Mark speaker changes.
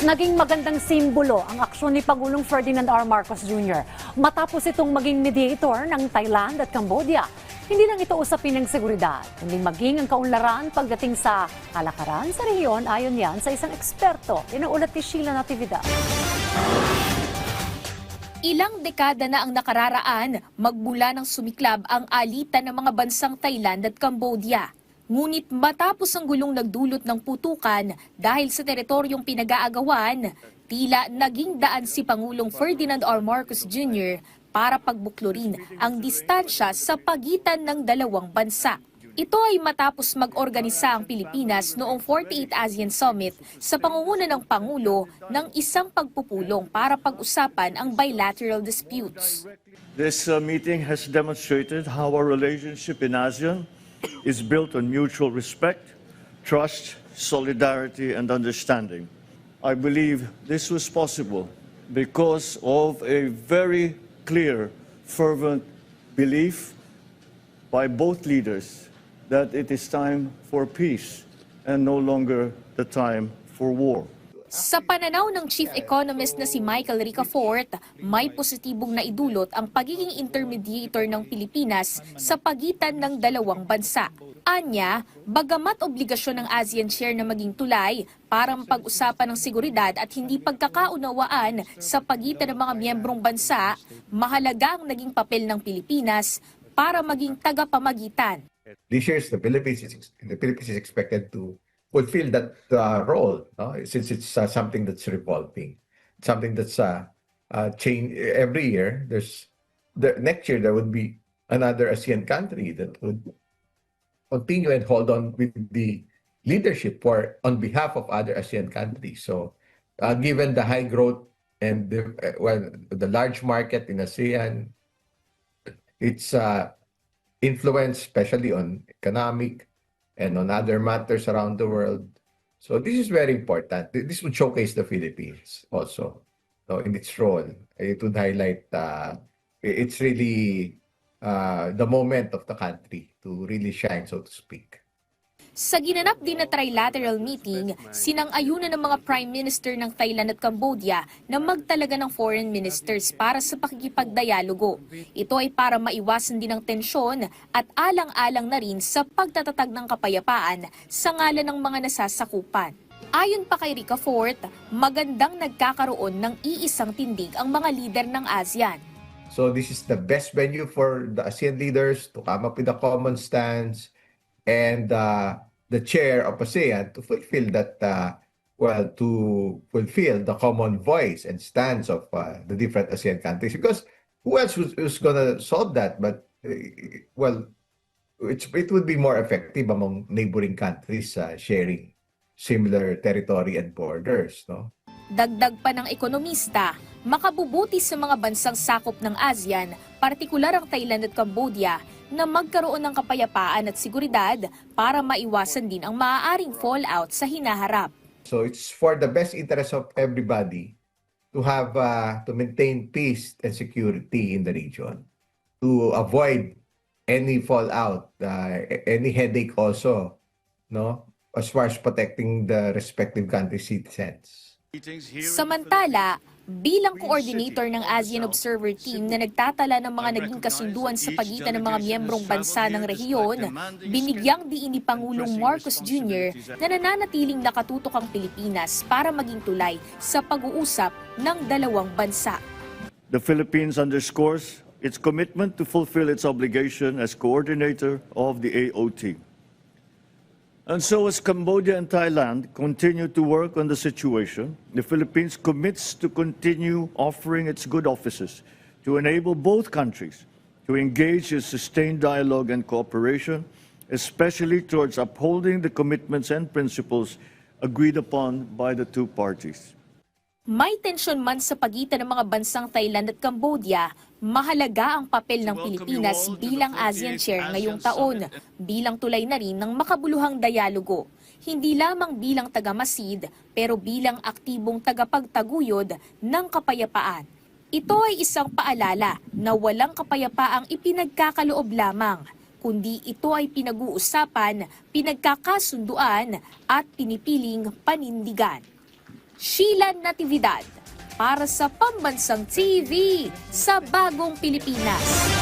Speaker 1: Naging magandang simbolo ang aksyon ni Pangulong Ferdinand R. Marcos Jr. matapos itong maging mediator ng Thailand at Cambodia. Hindi lang ito usapin ng seguridad, kundi maging ang kaunlaran pagdating sa kalakaran sa rehiyon ayon yan sa isang eksperto. Inuulat ni Sheila Natividad.
Speaker 2: Ilang dekada na ang nakararaan, magmula ng sumiklab ang alitan ng mga bansang Thailand at Cambodia. Ngunit matapos ang gulong nagdulot ng putukan dahil sa teritoryong pinag-aagawan, tila naging daan si Pangulong Ferdinand R. Marcos Jr. para pagbuklurin ang distansya sa pagitan ng dalawang bansa. Ito ay matapos mag-organisa ang Pilipinas noong 48th ASEAN Summit sa pangunguna ng Pangulo ng isang pagpupulong para pag-usapan ang bilateral disputes.
Speaker 3: This meeting has demonstrated how our relationship in ASEAN is built on mutual respect, trust, solidarity, and understanding. I believe this was possible because of a very clear, fervent belief by both leaders that it is time for peace and no longer the time for war.
Speaker 2: Sa pananaw ng Chief Economist na si Michael Ricafort, may positibong naidulot ang pagiging intermediator ng Pilipinas sa pagitan ng dalawang bansa. Anya, bagamat obligasyon ng ASEAN Chair na maging tulay para mapag-usapan ng seguridad at hindi pagkakaunawaan sa pagitan ng mga miyembrong bansa, mahalaga ang naging papel ng Pilipinas para maging tagapamagitan.
Speaker 4: This year, the Philippines is expected to fulfill that role, no? Since it's something that's revolving, something that's change every year. Next year there would be another ASEAN country that would continue and hold on with the leadership on behalf of other ASEAN countries. So, given the high growth and the large market in ASEAN, its influence, especially on economic and on other matters around the world. So this is very important. This would showcase the Philippines also, no, in its role. It would highlight it's really the moment of the country to really shine, so to speak.
Speaker 2: Sa ginanap din na trilateral meeting, sinang-ayunan ng mga Prime Minister ng Thailand at Cambodia na magtalaga ng foreign ministers para sa pakikipagdialogo. Ito ay para maiwasan din ang tensyon at alang-alang na rin sa pagtatatag ng kapayapaan sa ngalan ng mga nasasakupan. Ayon pa kay Ricafort, magandang nagkakaroon ng iisang tindig ang mga lider ng ASEAN.
Speaker 4: So this is the best venue for the ASEAN leaders to come up with a common stance and the chair of ASEAN to fulfill that, to fulfill the common voice and stance of the different ASEAN countries. Because who else was going to solve that? But, it would be more effective among neighboring countries sharing similar territory and borders, no?
Speaker 2: Dagdag pa ng ekonomista, makabubuti sa mga bansang sakop ng ASEAN, partikular ang Thailand at Cambodia, na magkaroon ng kapayapaan at seguridad para maiwasan din ang maaaring fallout sa hinaharap.
Speaker 4: So it's for the best interest of everybody to have to maintain peace and security in the region, to avoid any fallout, any headache also, no, as far as protecting the respective country citizens.
Speaker 2: Samantala, bilang coordinator ng ASEAN Observer Team na nagtatala ng mga naging kasunduan sa pagitan ng mga miyembrong bansa ng rehiyon, binigyang diin ni Pangulong Marcos Jr. na nananatiling nakatutok ang Pilipinas para maging tulay sa pag-uusap ng dalawang bansa.
Speaker 3: The Philippines underscores its commitment to fulfill its obligation as coordinator of the AOT. And so as Cambodia and Thailand continue to work on the situation, the Philippines commits to continue offering its good offices to enable both countries to engage in sustained dialogue and cooperation, especially towards upholding the commitments and principles agreed upon by the two parties.
Speaker 2: May tensyon man sa pagitan ng mga bansang Thailand at Cambodia, mahalaga ang papel ng Pilipinas bilang ASEAN Chair ngayong taon, bilang tulay na rin ng makabuluhang dialogo. Hindi lamang bilang tagamasid, pero bilang aktibong tagapagtaguyod ng kapayapaan. Ito ay isang paalala na walang kapayapaang ipinagkakaloob lamang, kundi ito ay pinag-uusapan, pinagkakasunduan at pinipiling panindigan. Sheila Natividad para sa Pambansang TV sa Bagong Pilipinas.